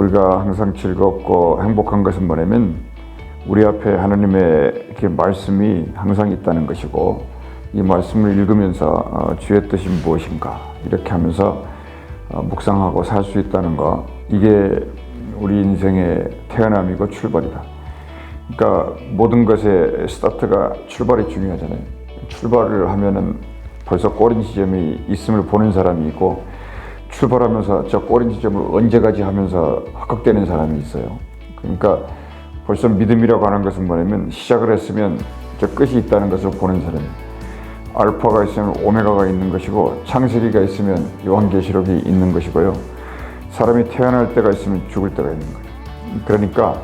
우리가 항상 즐겁고 행복한 것은 뭐냐면 우리 앞에 하나님의 이렇게 말씀이 항상 있다는 것이고, 이 말씀을 읽으면서 주의 뜻이 무엇인가 이렇게 하면서 묵상하고 살 수 있다는 거, 이게 우리 인생의 태어남이고 출발이다. 그러니까 모든 것의 스타트가 출발이 중요하잖아요. 출발을 하면은 벌써 꼬린 지점이 있음을 보는 사람이 있고, 출발하면서 저 꼬린 지점을 언제 가지 하면서 헛걱대는 사람이 있어요. 그러니까 벌써 믿음이라고 하는 것은 뭐냐면 시작을 했으면 저 끝이 있다는 것을 보는 사람이에요. 알파가 있으면 오메가가 있는 것이고, 창세기가 있으면 요한계시록이 있는 것이고요. 사람이 태어날 때가 있으면 죽을 때가 있는 거예요. 그러니까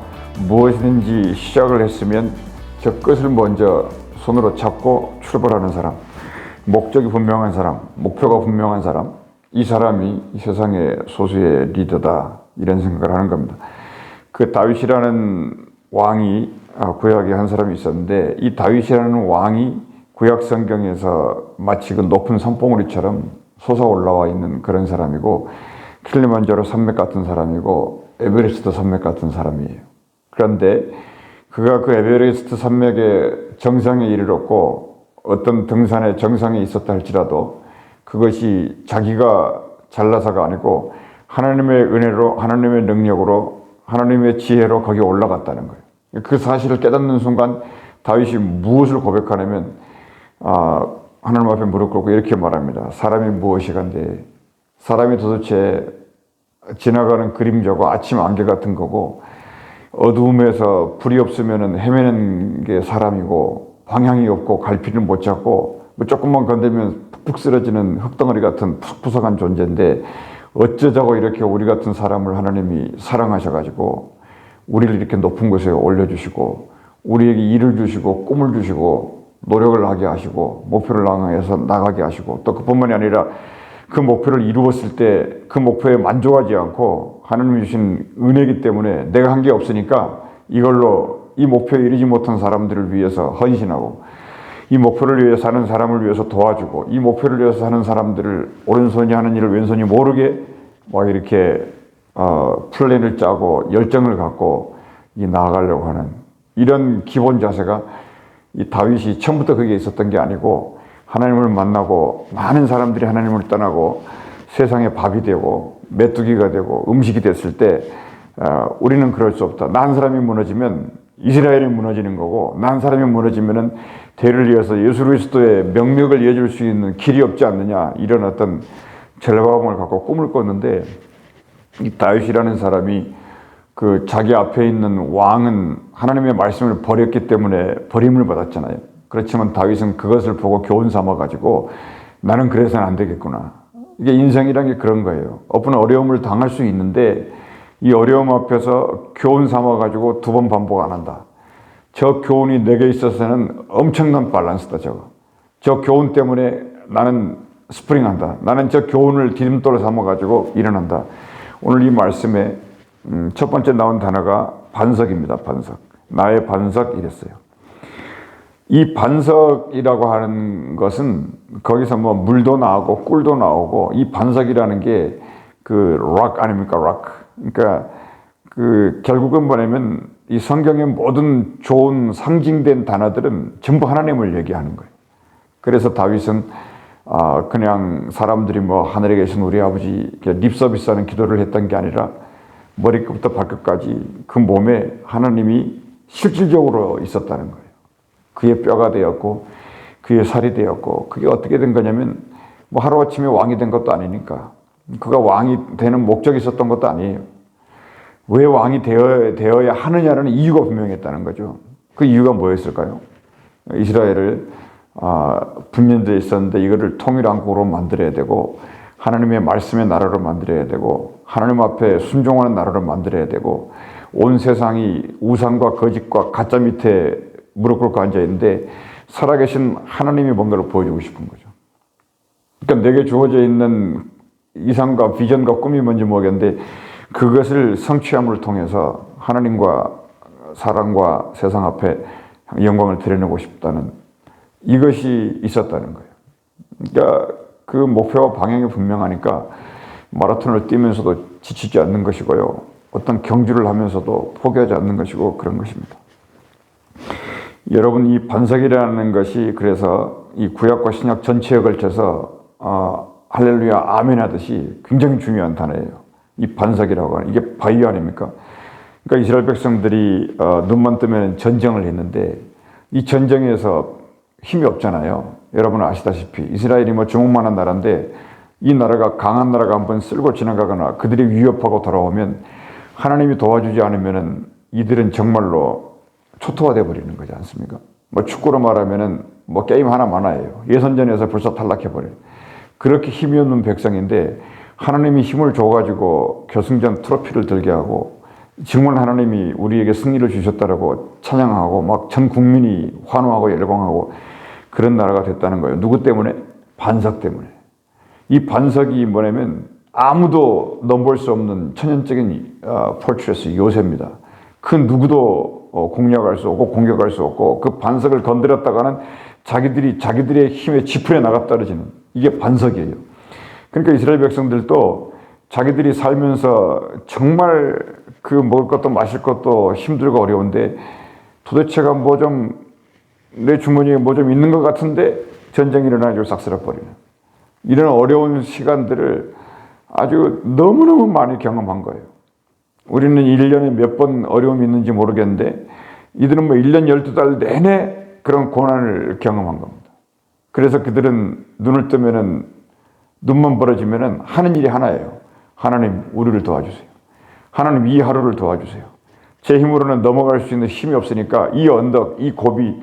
무엇이든지 시작을 했으면 저 끝을 먼저 손으로 잡고 출발하는 사람, 목적이 분명한 사람, 목표가 분명한 사람, 이 사람이 이 세상의 소수의 리더다, 이런 생각을 하는 겁니다. 그 다윗이라는 왕이 구약에 한 사람이 있었는데, 이 다윗이라는 왕이 구약 성경에서 마치 그 높은 산봉우리처럼 솟아 올라와 있는 그런 사람이고, 킬리만자로 산맥 같은 사람이고, 에베레스트 산맥 같은 사람이에요. 그런데 그가 그 에베레스트 산맥의 정상에 이르렀고, 어떤 등산의 정상에 있었다 할지라도 그것이 자기가 잘나서가 아니고 하나님의 은혜로, 하나님의 능력으로, 하나님의 지혜로 거기에 올라갔다는 거예요. 그 사실을 깨닫는 순간 다윗이 무엇을 고백하냐면 하나님 앞에 무릎 꿇고 이렇게 말합니다. 사람이 무엇이간데, 사람이 도대체 지나가는 그림자고 아침 안개 같은 거고, 어두움에서 불이 없으면 헤매는 게 사람이고, 방향이 없고 갈피를 못 잡고 뭐 조금만 건들면 푹푹 쓰러지는 흙덩어리 같은 푸석푸석한 존재인데, 어쩌자고 이렇게 우리 같은 사람을 하나님이 사랑하셔가지고 우리를 이렇게 높은 곳에 올려주시고, 우리에게 일을 주시고 꿈을 주시고 노력을 하게 하시고 목표를 향해서 나가게 하시고, 또 그뿐만이 아니라 그 목표를 이루었을 때 그 목표에 만족하지 않고 하나님이 주신 은혜이기 때문에 내가 한 게 없으니까 이걸로 이 목표에 이르지 못한 사람들을 위해서 헌신하고, 이 목표를 위해 사는 사람을 위해서 도와주고, 이 목표를 위해서 사는 사람들을 오른손이 하는 일을 왼손이 모르게 막 이렇게 플랜을 짜고 열정을 갖고 나아가려고 하는 이런 기본 자세가, 이 다윗이 처음부터 그게 있었던 게 아니고, 하나님을 만나고 많은 사람들이 하나님을 떠나고 세상의 밥이 되고 메뚜기가 되고 음식이 됐을 때 우리는 그럴 수 없다. 난 사람이 무너지면 이스라엘이 무너지는 거고, 난 사람이 무너지면은 대를 이어서 예수 그리스도의 명맥을 이어줄 수 있는 길이 없지 않느냐, 이런 어떤 절박함을 갖고 꿈을 꿨는데, 이 다윗이라는 사람이 그 자기 앞에 있는 왕은 하나님의 말씀을 버렸기 때문에 버림을 받았잖아요. 그렇지만 다윗은 그것을 보고 교훈 삼아 가지고 나는 그래서는 안 되겠구나. 이게 인생이란 게 그런 거예요. 어떤 어려움을 당할 수 있는데 이 어려움 앞에서 교훈 삼아 가지고 두 번 반복 안 한다. 저 교훈이 내게 있어서는 엄청난 밸런스다. 저 교훈 때문에 나는 스프링한다. 나는 저 교훈을 디딤돌로 삼아 가지고 일어난다. 오늘 이 말씀에 첫 번째 나온 단어가 반석입니다. 반석. 나의 반석, 이랬어요. 이 반석이라고 하는 것은 거기서 뭐 물도 나오고 꿀도 나오고, 이 반석이라는 게 그 락 아닙니까? 락. 그러니까 그 결국은 뭐냐면 이 성경의 모든 좋은 상징된 단어들은 전부 하나님을 얘기하는 거예요. 그래서 다윗은 그냥 사람들이 뭐 하늘에 계신 우리 아버지 립서비스하는 기도를 했던 게 아니라 머리끝부터 발끝까지 그 몸에 하나님이 실질적으로 있었다는 거예요. 그의 뼈가 되었고 그의 살이 되었고, 그게 어떻게 된 거냐면 뭐 하루아침에 왕이 된 것도 아니니까, 그가 왕이 되는 목적이 있었던 것도 아니에요. 왜 왕이 되어야 하느냐는 이유가 분명했다는 거죠. 그 이유가 뭐였을까요? 이스라엘을 분면제에 있었는데 이거를 통일왕국으로 만들어야 되고, 하나님의 말씀의 나라로 만들어야 되고, 하나님 앞에 순종하는 나라로 만들어야 되고, 온 세상이 우상과 거짓과 가짜 밑에 무릎 꿇고 앉아있는데 살아계신 하나님이 뭔가를 보여주고 싶은 거죠. 그러니까 내게 주어져 있는 이상과 비전과 꿈이 뭔지 모르겠는데 그것을 성취함을 통해서 하나님과 사랑과 세상 앞에 영광을 드러내고 싶다는, 이것이 있었다는 거예요. 그러니까 그 목표와 방향이 분명하니까 마라톤을 뛰면서도 지치지 않는 것이고요. 어떤 경주를 하면서도 포기하지 않는 것이고 그런 것입니다. 여러분, 이 반석이라는 것이 그래서 이 구약과 신약 전체에 걸쳐서 할렐루야 아멘 하듯이 굉장히 중요한 단어예요. 이 반석이라고 하는 이게 바위 아닙니까? 그러니까 이스라엘 백성들이 눈만 뜨면 전쟁을 했는데 이 전쟁에서 힘이 없잖아요. 여러분은 아시다시피 이스라엘이 뭐 주먹만한 나라인데 이 나라가 강한 나라가 한번 쓸고 지나가거나 그들이 위협하고 돌아오면 하나님이 도와주지 않으면은 이들은 정말로 초토화돼 버리는 거지 않습니까? 뭐 축구로 말하면은 뭐 게임 하나만 해요. 예선전에서 벌써 탈락해 버려요. 그렇게 힘이 없는 백성인데 하나님이 힘을 줘가지고 결승전 트로피를 들게 하고 정말 하나님이 우리에게 승리를 주셨다라고 찬양하고 막 전 국민이 환호하고 열광하고 그런 나라가 됐다는 거예요. 누구 때문에? 반석 때문에. 이 반석이 뭐냐면 아무도 넘볼 수 없는 천연적인 폴트레스 요새입니다. 그 누구도 공략할 수 없고 공격할 수 없고 그 반석을 건드렸다가는 자기들의 힘에 지푸려 나가 떨어지는 이게 반석이에요. 그러니까 이스라엘 백성들도 자기들이 살면서 정말 그 먹을 것도 마실 것도 힘들고 어려운데 도대체가 뭐 좀 내 주머니에 뭐 좀 있는 것 같은데 전쟁이 일어나가지고 싹 쓸어버리는 이런 어려운 시간들을 아주 너무너무 많이 경험한 거예요. 우리는 1년에 몇 번 어려움이 있는지 모르겠는데 이들은 뭐 1년 12달 내내 그런 고난을 경험한 겁니다. 그래서 그들은 눈을 뜨면은 눈만 벌어지면은 하는 일이 하나예요. 하나님 우리를 도와주세요. 하나님 이 하루를 도와주세요. 제 힘으로는 넘어갈 수 있는 힘이 없으니까 이 언덕, 이 고비,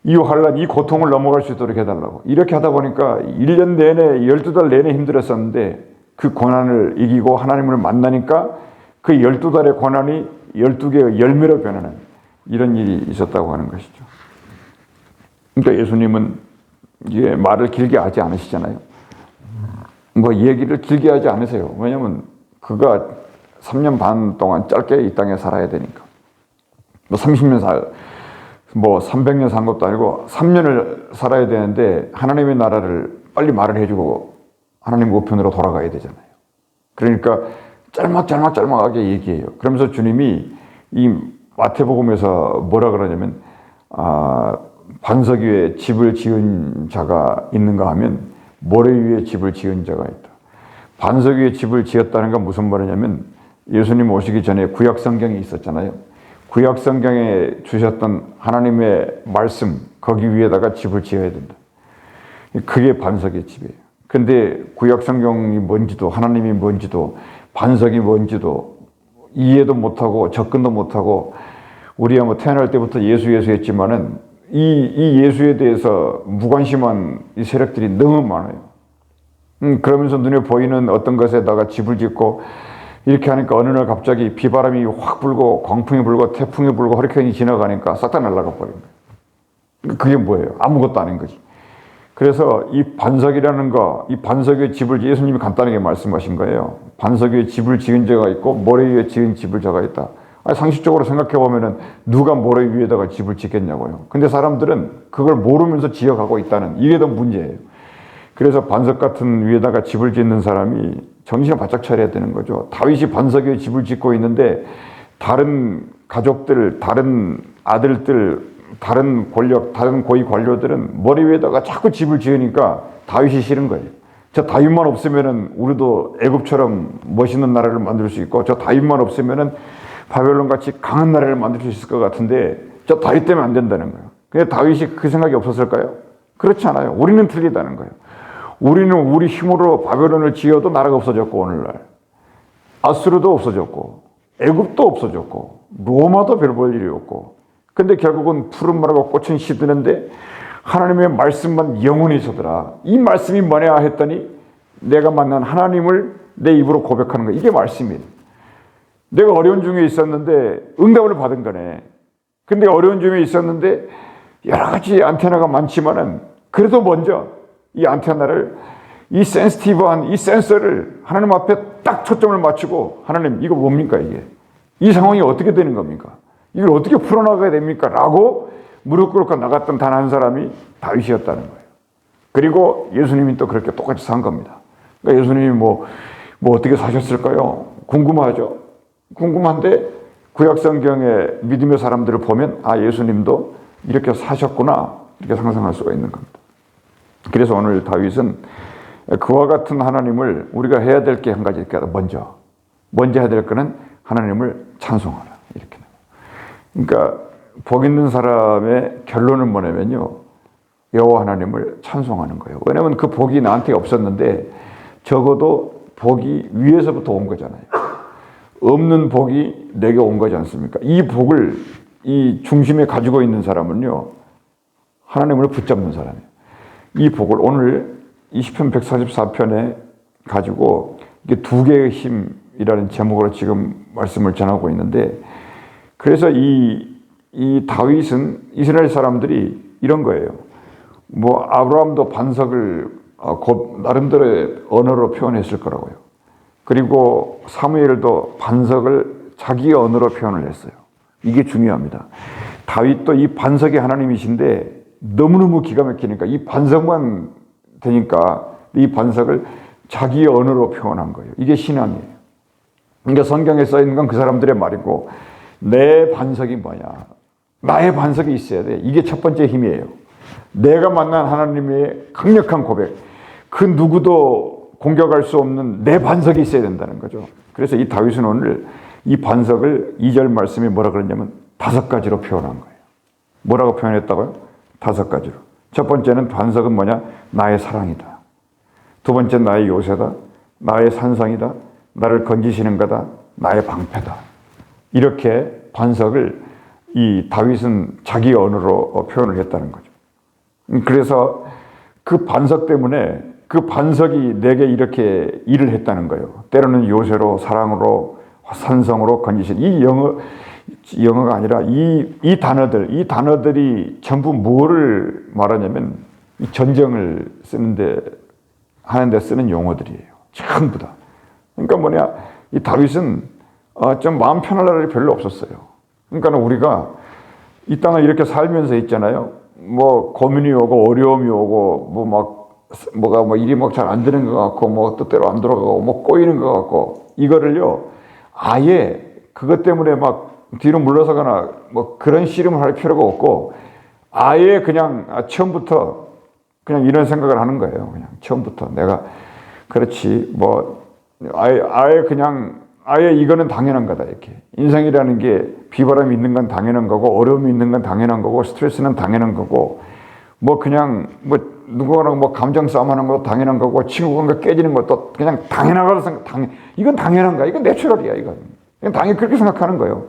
이 환란, 이 고통을 넘어갈 수 있도록 해달라고. 이렇게 하다 보니까 1년 내내 12달 내내 힘들었었는데 그 고난을 이기고 하나님을 만나니까 그 12달의 고난이 12개의 열매로 변하는 이런 일이 있었다고 하는 것이죠. 그러니까 예수님은 이게 말을 길게 하지 않으시잖아요. 뭐 얘기를 길게 하지 않으세요. 왜냐하면 그가 3년 반 동안 짧게 이 땅에 살아야 되니까. 뭐 30년 뭐 300년 산 것도 아니고 3년을 살아야 되는데 하나님의 나라를 빨리 말을 해주고 하나님 우편으로 돌아가야 되잖아요. 그러니까 짤막하게 얘기해요. 그러면서 주님이 이 마태복음에서 뭐라 그러냐면 반석 위에 집을 지은 자가 있는가 하면 모래 위에 집을 지은 자가 있다. 반석 위에 집을 지었다는 건 무슨 말이냐면 예수님 오시기 전에 구약 성경이 있었잖아요. 구약 성경에 주셨던 하나님의 말씀 거기 위에다가 집을 지어야 된다. 그게 반석의 집이에요. 근데 구약 성경이 뭔지도 하나님이 뭔지도 반석이 뭔지도 이해도 못하고 접근도 못하고 우리가 뭐 태어날 때부터 예수 했지만은 이 예수에 대해서 무관심한 이 세력들이 너무 많아요. 그러면서 눈에 보이는 어떤 것에다가 집을 짓고 이렇게 하니까 어느 날 갑자기 비바람이 확 불고 광풍이 불고 태풍이 불고 허리케인이 지나가니까 싹 다 날아가 버린 거예요. 그게 뭐예요? 아무것도 아닌 거지. 그래서 이 반석이라는 거, 이 반석 위에 집을 예수님이 간단하게 말씀하신 거예요. 반석 위에 집을 지은 자가 있고 모래 위에 지은 집을 자가 있다. 아니, 상식적으로 생각해 보면은 누가 모래 위에다가 집을 짓겠냐고요. 근데 사람들은 그걸 모르면서 지어가고 있다는 이게 더 문제예요. 그래서 반석 같은 위에다가 집을 짓는 사람이 정신을 바짝 차려야 되는 거죠. 다윗이 반석 위에 집을 짓고 있는데 다른 가족들, 다른 아들들, 다른 권력, 다른 고위 관료들은 머리 위에다가 자꾸 집을 지으니까 다윗이 싫은 거예요. 저 다윗만 없으면은 우리도 애굽처럼 멋있는 나라를 만들 수 있고 저 다윗만 없으면은 바벨론 같이 강한 나라를 만들 수 있을 것 같은데 저 다윗 때문에 안 된다는 거예요. 근데 다윗이 그 생각이 없었을까요? 그렇지 않아요. 우리는 틀리다는 거예요. 우리는 우리 힘으로 바벨론을 지어도 나라가 없어졌고 오늘날 아수르도 없어졌고 애굽도 없어졌고 로마도 별 볼 일이 없고 근데 결국은 푸른 말하고 꽃은 시드는데 하나님의 말씀만 영원히 서더라. 이 말씀이 뭐냐 했더니 내가 만난 하나님을 내 입으로 고백하는 거 이게 말씀이에요. 내가 어려운 중에 있었는데 응답을 받은 거네. 근데 어려운 중에 있었는데 여러 가지 안테나가 많지만은 그래도 먼저 이 안테나를 이 센시티브한 이 센서를 하나님 앞에 딱 초점을 맞추고 하나님 이거 뭡니까 이게? 이 상황이 어떻게 되는 겁니까? 이걸 어떻게 풀어나가야 됩니까? 라고 무릎 꿇고 나갔던 단 한 사람이 다윗이었다는 거예요. 그리고 예수님이 또 그렇게 똑같이 산 겁니다. 그러니까 예수님이 뭐 어떻게 사셨을까요? 궁금하죠? 궁금한데 구약 성경의 믿음의 사람들을 보면 아, 예수님도 이렇게 사셨구나 이렇게 상상할 수가 있는 겁니다. 그래서 오늘 다윗은 그와 같은 하나님을 우리가 해야 될 게 한 가지 있다. 먼저 해야 될 거는 하나님을 찬송하라 이렇게. 그러니까 복 있는 사람의 결론은 뭐냐면요, 여호와 하나님을 찬송하는 거예요. 왜냐하면 그 복이 나한테 없었는데 적어도 복이 위에서부터 온 거잖아요. 없는 복이 내게 온 거지 않습니까? 이 복을 이 중심에 가지고 있는 사람은요, 하나님을 붙잡는 사람이에요. 이 복을 오늘 이 시편 144편에 가지고 이게 두 개의 힘이라는 제목으로 지금 말씀을 전하고 있는데, 그래서 이 다윗은 이스라엘 사람들이 이런 거예요. 뭐 아브라함도 반석을 나름대로의 언어로 표현했을 거라고요. 그리고 사무엘도 반석을 자기의 언어로 표현을 했어요. 이게 중요합니다. 다윗도 이 반석이 하나님이신데 너무너무 기가 막히니까 이 반석만 되니까 이 반석을 자기의 언어로 표현한 거예요. 이게 신앙이에요. 그러니까 성경에 써 있는 건 그 사람들의 말이고, 내 반석이 뭐냐? 나의 반석이 있어야 돼. 이게 첫 번째 힘이에요. 내가 만난 하나님의 강력한 고백, 그 누구도 공격할 수 없는 내 반석이 있어야 된다는 거죠. 그래서 이 다윗은 오늘 이 반석을 2절 말씀에 뭐라 그랬냐면 5가지로 표현한 거예요. 뭐라고 표현했다고요? 5가지로. 첫 번째는 반석은 뭐냐? 나의 사랑이다. 두 번째는 나의 요새다. 나의 산성이다. 나를 건지시는 거다. 나의 방패다. 이렇게 반석을 이 다윗은 자기 언어로 표현을 했다는 거죠. 그래서 그 반석 때문에 그 반석이 내게 이렇게 일을 했다는 거예요. 때로는 요새로, 사랑으로, 산성으로 건지신. 이 영어가 아니라 이 단어들이 전부 뭐를 말하냐면 이 전쟁을 하는데 쓰는 용어들이에요. 전부 다. 그러니까 뭐냐, 이 다윗은 좀 마음 편할 날이 별로 없었어요. 그러니까 우리가 이 땅을 이렇게 살면서 있잖아요. 뭐 고민이 오고 어려움이 오고 뭐가 일이 막 잘 안 되는 것 같고 뭐 뜻대로 안 돌아가고 뭐 꼬이는 것 같고, 이거를요 아예 그것 때문에 막 뒤로 물러서거나 뭐 그런 씨름을 할 필요가 없고, 아예 그냥 처음부터 그냥 이런 생각을 하는 거예요. 그냥 처음부터 내가 그렇지 뭐 아예 이거는 당연한 거다 이렇게. 인생이라는 게 비바람이 있는 건 당연한 거고, 어려움이 있는 건 당연한 거고, 스트레스는 당연한 거고, 뭐 그냥 뭐 누구랑 뭐 감정 싸움하는 것도 당연한 거고, 친구 관계 깨지는 것도 그냥 당연하다고 이건 당연한 거야. 이건 내추럴이야. 이건 그냥 당연히 그렇게 생각하는 거예요.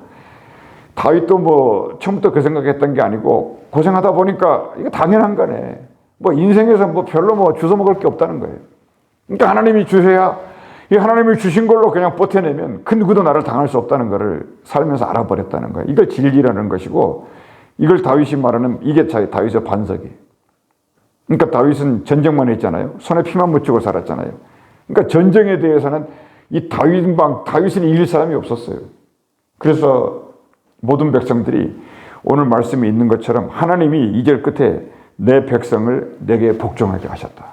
다윗도 뭐 처음부터 그 생각했던 게 아니고 고생하다 보니까 이거 당연한 거네. 뭐 인생에서 뭐 별로 뭐 주워 먹을 게 없다는 거예요. 그러니까 하나님이 주셔야, 이 하나님이 주신 걸로 그냥 버텨내면 그 누구도 나를 당할 수 없다는 것을 살면서 알아버렸다는 거예요. 이걸 진리라는 것이고, 이걸 다윗이 말하는 이게 다윗의 반석이에요. 그러니까 다윗은 전쟁만 했잖아요. 손에 피만 묻히고 살았잖아요. 그러니까 전쟁에 대해서는 이 다윗은 이길 사람이 없었어요. 그래서 모든 백성들이 오늘 말씀에 있는 것처럼 하나님이 2절 끝에 내 백성을 내게 복종하게 하셨다.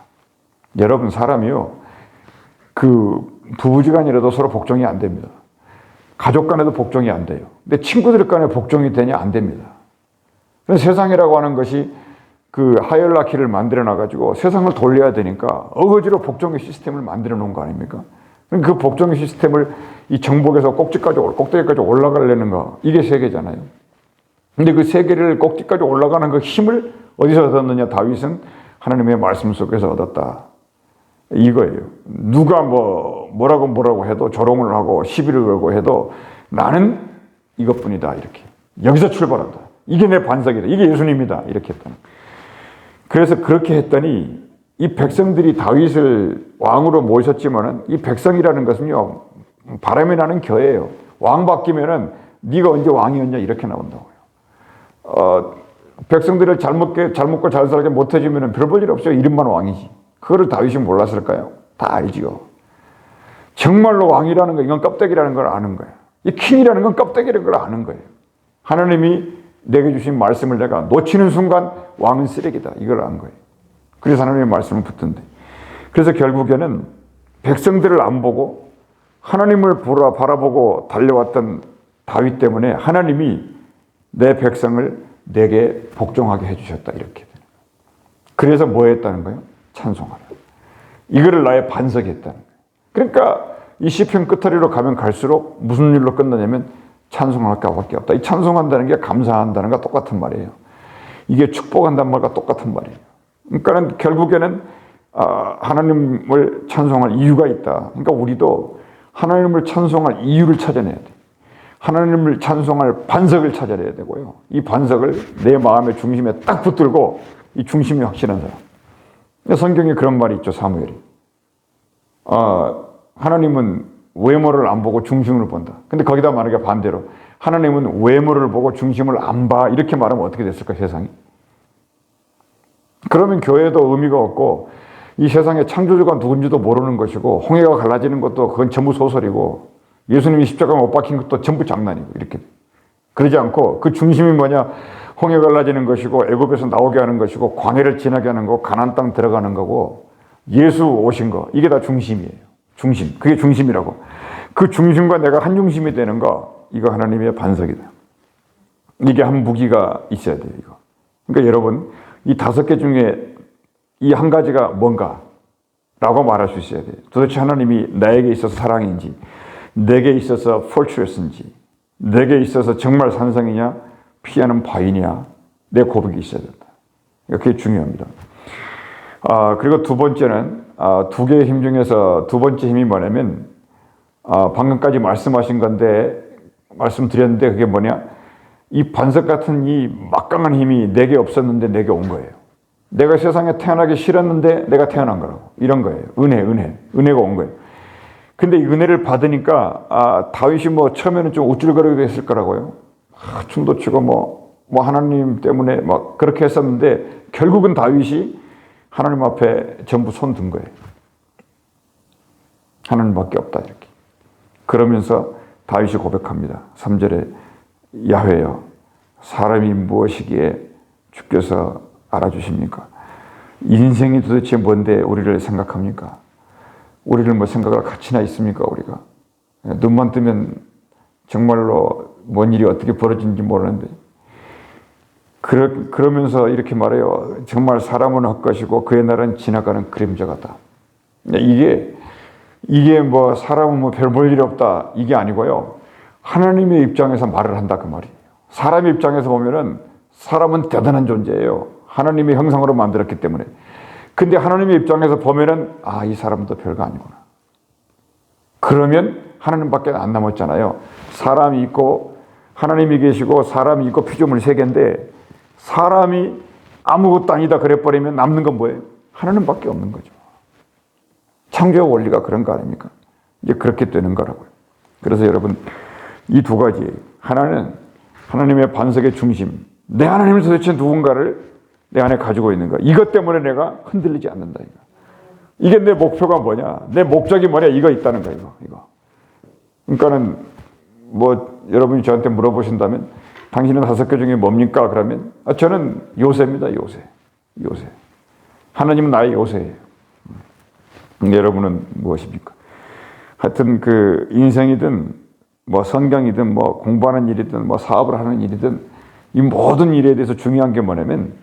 여러분, 사람이요, 그 부부지간이라도 서로 복종이 안 됩니다. 가족 간에도 복종이 안 돼요. 근데 친구들 간에 복종이 되냐? 안 됩니다. 세상이라고 하는 것이 그 하이어라키를 만들어 놔가지고 세상을 돌려야 되니까 어거지로 복종의 시스템을 만들어 놓은 거 아닙니까? 그 복종의 시스템을 이 정복에서 꼭대기까지 올라가려는 거, 이게 세계잖아요. 근데 그 세계를 꼭대기까지 올라가는 그 힘을 어디서 얻었느냐? 다윗은 하나님의 말씀 속에서 얻었다. 이거예요. 누가 뭐라고 해도, 조롱을 하고 시비를 걸고 해도 나는 이것뿐이다. 이렇게. 여기서 출발한다. 이게 내 반석이다. 이게 예수님이다. 이렇게 했다. 그래서 그렇게 했더니 이 백성들이 다윗을 왕으로 모셨지만은 이 백성이라는 것은요, 바람이 나는 겨예요. 왕 바뀌면은 네가 언제 왕이었냐 이렇게 나온다고요. 백성들을 잘 먹고 잘 살게 못해주면은 별 볼 일 없어요. 이름만 왕이지. 그거를 다윗이 몰랐을까요? 다 알지요. 정말로 왕이라는 거, 이건 껍데기라는 걸 아는 거예요. 이 킹이라는 건 껍데기라는 걸 아는 거예요. 하나님이 내게 주신 말씀을 내가 놓치는 순간 왕은 쓰레기다. 이걸 안 거예요. 그래서 하나님의 말씀을 붙든데. 그래서 결국에는 백성들을 안 보고 하나님을 바라보고 달려왔던 다윗 때문에 하나님이 내 백성을 내게 복종하게 해주셨다 이렇게 되는 거예요. 그래서 뭐 했다는 거예요? 찬송하라. 이거를 나의 반석이 했다는 거예요. 그러니까 이 시편 끝자리로 가면 갈수록 무슨 일로 끝나냐면 찬송할 것밖에 없다. 이 찬송한다는 게 감사한다는 것과 똑같은 말이에요. 이게 축복한다는 말과 똑같은 말이에요. 그러니까 결국에는 하나님을 찬송할 이유가 있다. 그러니까 우리도 하나님을 찬송할 이유를 찾아내야 돼. 하나님을 찬송할 반석을 찾아내야 되고요. 이 반석을 내 마음의 중심에 딱 붙들고 이 중심이 확실한 사람. 성경에 그런 말이 있죠. 사무엘이. 하나님은 외모를 안 보고 중심을 본다. 근데 거기다 말하기가 반대로 하나님은 외모를 보고 중심을 안 봐. 이렇게 말하면 어떻게 됐을까 세상이? 그러면 교회도 의미가 없고 이 세상의 창조주가 누군지도 모르는 것이고 홍해가 갈라지는 것도 그건 전부 소설이고 예수님이 십자가에 못 박힌 것도 전부 장난이고 이렇게. 그러지 않고 그 중심이 뭐냐? 홍해 갈라지는 것이고 애굽에서 나오게 하는 것이고 광해를 지나게 하는 거고 가나안 땅 들어가는 거고 예수 오신 거 이게 다 중심이에요. 중심. 그게 중심이라고. 그 중심과 내가 한 중심이 되는 거 이거 하나님의 반석이다. 이게 한 무기가 있어야 돼요. 이거. 그러니까 여러분 이 5개 중에 이 한 가지가 뭔가 라고 말할 수 있어야 돼요. 도대체 하나님이 나에게 있어서 사랑인지 내게 있어서 폴트레스인지 내게 있어서 정말 산성이냐 피하는 바위냐 내 고백이 있어야 된다. 그게 중요합니다. 그리고 두 번째는 2개의 힘 중에서 두 번째 힘이 뭐냐면 방금까지 말씀하신 건데 말씀드렸는데 그게 뭐냐? 이 반석 같은 이 막강한 힘이 내게 없었는데 내게 온 거예요. 내가 세상에 태어나기 싫었는데 내가 태어난 거라고. 이런 거예요. 은혜가 온 거예요. 근데 이 은혜를 받으니까 다윗이 뭐 처음에는 좀 우쭐거리기도 했을 거라고요. 춤도 추고 뭐 하나님 때문에 막 그렇게 했었는데 결국은 다윗이 하나님 앞에 전부 손 든 거예요. 하나님밖에 없다 이렇게. 그러면서 다윗이 고백합니다. 3절에 야훼여 사람이 무엇이기에 주께서 알아주십니까? 인생이 도대체 뭔데 우리를 생각합니까? 우리를 뭐 생각할 가치나 있습니까 우리가? 눈만 뜨면 정말로 뭔 일이 어떻게 벌어진지 모르는데 그러면서 이렇게 말해요. 정말 사람은 헛것이고 그의 날은 지나가는 그림자 같다. 이게 뭐 사람은 뭐 별 볼 일이 없다 이게 아니고요. 하나님의 입장에서 말을 한다 그 말이에요. 사람의 입장에서 보면은 사람은 대단한 존재예요. 하나님의 형상으로 만들었기 때문에. 근데 하나님의 입장에서 보면은 이 사람도 별거 아니구나. 그러면 하나님밖에 안 남았잖아요. 사람이 있고 하나님이 계시고 사람이 있고 피조물 세계인데 사람이 아무것도 아니다 그래버리면 남는 건 뭐예요? 하나님밖에 없는 거죠. 창조의 원리가 그런 거 아닙니까? 이제 그렇게 되는 거라고요. 그래서 여러분 이 두 가지예요. 하나는 하나님의 반석의 중심. 내 하나님은 도대체 누군가를 내 안에 가지고 있는 거야. 이것 때문에 내가 흔들리지 않는다. 이게 내 목표가 뭐냐? 내 목적이 뭐냐? 이거 있다는 거야. 이거. 그러니까는 뭐 여러분이 저한테 물어보신다면 당신은 5개 중에 뭡니까? 그러면 저는 요새입니다. 요새. 하나님은 나의 요새예요. 여러분은 무엇입니까? 하여튼 그 인생이든 뭐 성경이든 뭐 공부하는 일이든 뭐 사업을 하는 일이든 이 모든 일에 대해서 중요한 게 뭐냐면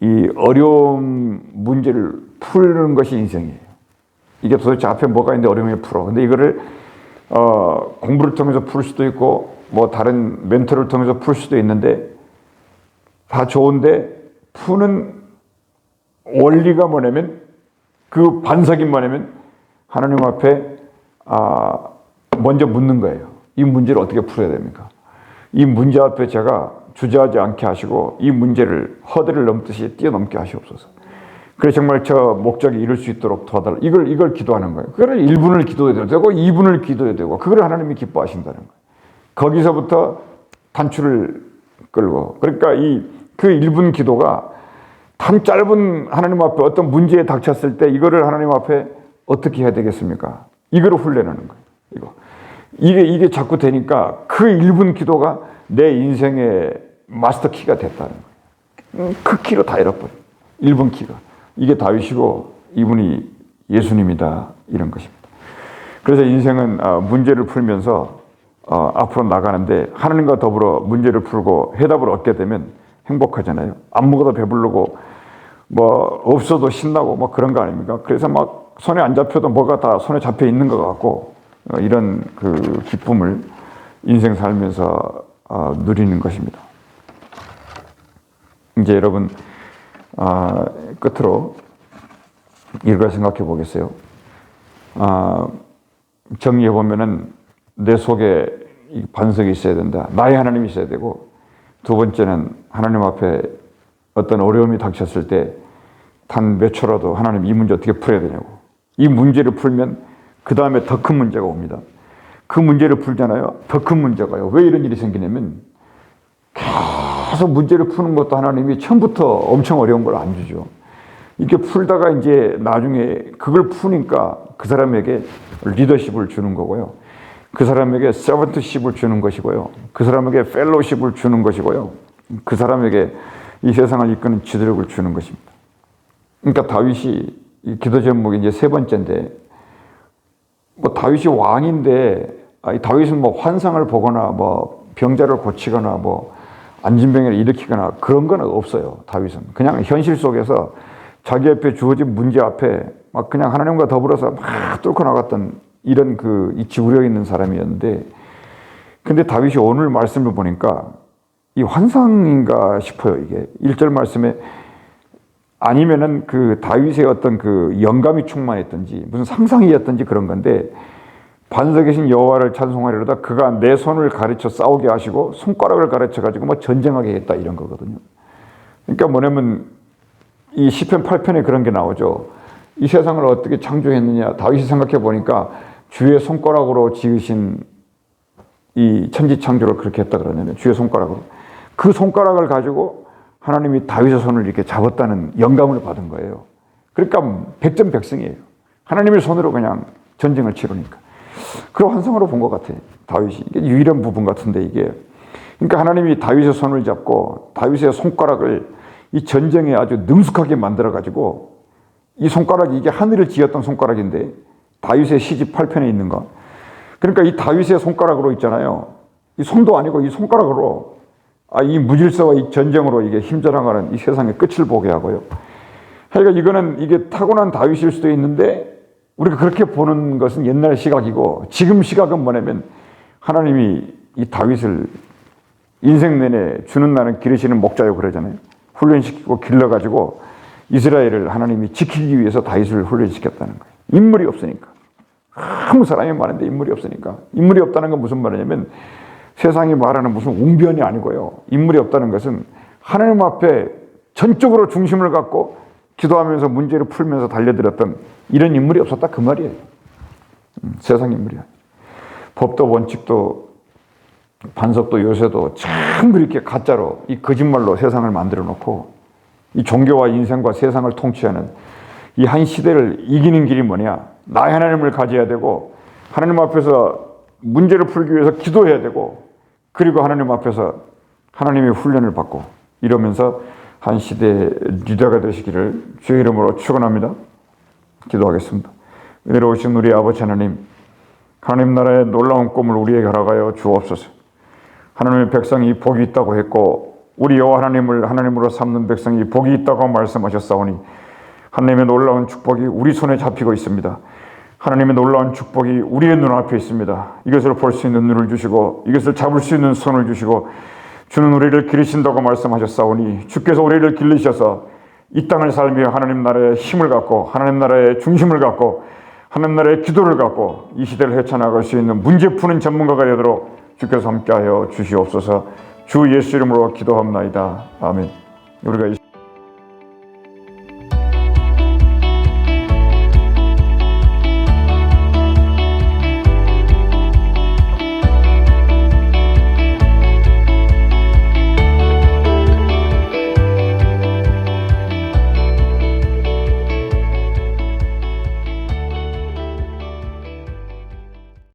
이 어려운 문제를 푸는 것이 인생이에요. 이게 도대체 앞에 뭐가 있는데 어려움을 풀어. 근데 이거를 공부를 통해서 풀 수도 있고 뭐 다른 멘토를 통해서 풀 수도 있는데 다 좋은데 푸는 원리가 뭐냐면 그 반석이 뭐냐면 하나님 앞에 먼저 묻는 거예요. 이 문제를 어떻게 풀어야 됩니까? 이 문제 앞에 제가 주저하지 않게 하시고 이 문제를 허들을 넘듯이 뛰어넘게 하시옵소서. 그래서 정말 저 목적이 이룰 수 있도록 도와달라. 이걸 기도하는 거예요. 그걸 1분을 기도해도 되고 2분을 기도해도 되고 그걸 하나님이 기뻐하신다는 거예요. 거기서부터 단추를 끌고 그러니까 그 1분 기도가 단 짧은 하나님 앞에 어떤 문제에 닥쳤을 때 이거를 하나님 앞에 어떻게 해야 되겠습니까? 이거를 훈련하는 거예요. 이게 자꾸 되니까 그 1분 기도가 내 인생의 마스터 키가 됐다는 거예요. 그 키로 다 잃어버려요. 1분 키가. 이게 다윗이고 이분이 예수님이다 이런 것입니다. 그래서 인생은 문제를 풀면서 앞으로 나가는데 하나님과 더불어 문제를 풀고 해답을 얻게 되면 행복하잖아요. 안 먹어도 배부르고 뭐 없어도 신나고 뭐 그런 거 아닙니까? 그래서 막 손에 안 잡혀도 뭐가 다 손에 잡혀 있는 것 같고 이런 그 기쁨을 인생 살면서 누리는 것입니다. 이제 여러분 끝으로 이걸 생각해 보겠어요. 정리해 보면은 내 속에 반석이 있어야 된다. 나의 하나님이 있어야 되고, 두 번째는 하나님 앞에 어떤 어려움이 닥쳤을 때 단 몇 초라도 하나님 이 문제 어떻게 풀어야 되냐고. 이 문제를 풀면 그 다음에 더 큰 문제가 옵니다. 그 문제를 풀잖아요. 더 큰 문제가요. 왜 이런 일이 생기냐면 계속 문제를 푸는 것도 하나님이 처음부터 엄청 어려운 걸 안 주죠. 이렇게 풀다가 이제 나중에 그걸 푸니까 그 사람에게 리더십을 주는 거고요. 그 사람에게 서번트십을 주는 것이고요. 그 사람에게 펠로우십을 주는 것이고요. 그 사람에게 이 세상을 이끄는 지도력을 주는 것입니다. 그러니까 다윗이 이 기도 제목이 이제 세 번째인데, 뭐 다윗이 왕인데 다윗은 뭐 환상을 보거나 뭐 병자를 고치거나 뭐 안진병을 일으키거나 그런 건 없어요. 다윗은 그냥 현실 속에서 자기 앞에 주어진 문제 앞에 막 그냥 하나님과 더불어서 막 뚫고 나갔던 이런 이 지구력 있는 사람이었는데, 근데 다윗이 오늘 말씀을 보니까 이 환상인가 싶어요. 이게 1절 말씀에 아니면은 그 다윗의 어떤 그 영감이 충만했던지 무슨 상상이었던지 그런 건데, 반석에 계신 여호와를 찬송하리로다 그가 내 손을 가르쳐 싸우게 하시고 손가락을 가르쳐 가지고 뭐 전쟁하게 했다 이런 거거든요. 그러니까 뭐냐면 이 시편 8편에 그런 게 나오죠. 이 세상을 어떻게 창조했느냐. 다윗이 생각해 보니까 주의 손가락으로 지으신 이 천지 창조를 그렇게 했다 그러냐면 주의 손가락으로. 그 손가락을 가지고 하나님이 다윗의 손을 이렇게 잡았다는 영감을 받은 거예요. 그러니까 백전백승이에요. 하나님의 손으로 그냥 전쟁을 치르니까. 그런 환상으로 본 것 같아요. 다윗이. 이게 유일한 부분 같은데 이게. 그러니까 하나님이 다윗의 손을 잡고 다윗의 손가락을 이 전쟁에 아주 능숙하게 만들어가지고, 이 손가락이 이게 하늘을 지었던 손가락인데 다윗의 시집 8편에 있는 거. 그러니까 이 다윗의 손가락으로 있잖아요. 이 손도 아니고 이 손가락으로 이 무질서와 이 전쟁으로 이게 힘자랑하는 이 세상의 끝을 보게 하고요. 그러니까 이거는 이게 타고난 다윗일 수도 있는데 우리가 그렇게 보는 것은 옛날 시각이고, 지금 시각은 뭐냐면 하나님이 이 다윗을 인생 내내 주는 날은 기르시는 목자요 그러잖아요. 훈련시키고 길러가지고 이스라엘을 하나님이 지키기 위해서 다윗을 훈련시켰다는 거예요. 인물이 없으니까. 아무 사람이 많은데 인물이 없으니까. 인물이 없다는 건 무슨 말이냐면 세상이 말하는 무슨 웅변이 아니고요. 인물이 없다는 것은 하나님 앞에 전적으로 중심을 갖고 기도하면서 문제를 풀면서 달려들었던 이런 인물이 없었다 그 말이에요. 세상 인물이야. 법도 원칙도 반석도 요새도 전부 이렇게 가짜로 이 거짓말로 세상을 만들어 놓고, 이 종교와 인생과 세상을 통치하는 이 한 시대를 이기는 길이 뭐냐? 나의 하나님을 가져야 되고, 하나님 앞에서 문제를 풀기 위해서 기도해야 되고, 그리고 하나님 앞에서 하나님의 훈련을 받고, 이러면서 한 시대의 리더가 되시기를 주의 이름으로 축원합니다. 기도하겠습니다. 은혜로우신 우리 아버지 하나님, 하나님 나라의 놀라운 꿈을 우리에게 허락하여 주옵소서. 하나님의 백성이 복이 있다고 했고, 우리 여호와 하나님을 하나님으로 삼는 백성이 복이 있다고 말씀하셨사오니 하나님의 놀라운 축복이 우리 손에 잡히고 있습니다. 하나님의 놀라운 축복이 우리의 눈앞에 있습니다. 이것을 볼 수 있는 눈을 주시고 이것을 잡을 수 있는 손을 주시고 주는 우리를 기르신다고 말씀하셨사오니 주께서 우리를 기르셔서 이 땅을 살며 하나님 나라의 힘을 갖고 하나님 나라의 중심을 갖고 하나님 나라의 기도를 갖고 이 시대를 헤쳐나갈 수 있는 문제 푸는 전문가가 되도록 주께서 함께하여 주시옵소서. 주 예수 이름으로 기도합나이다. 아멘. 우리가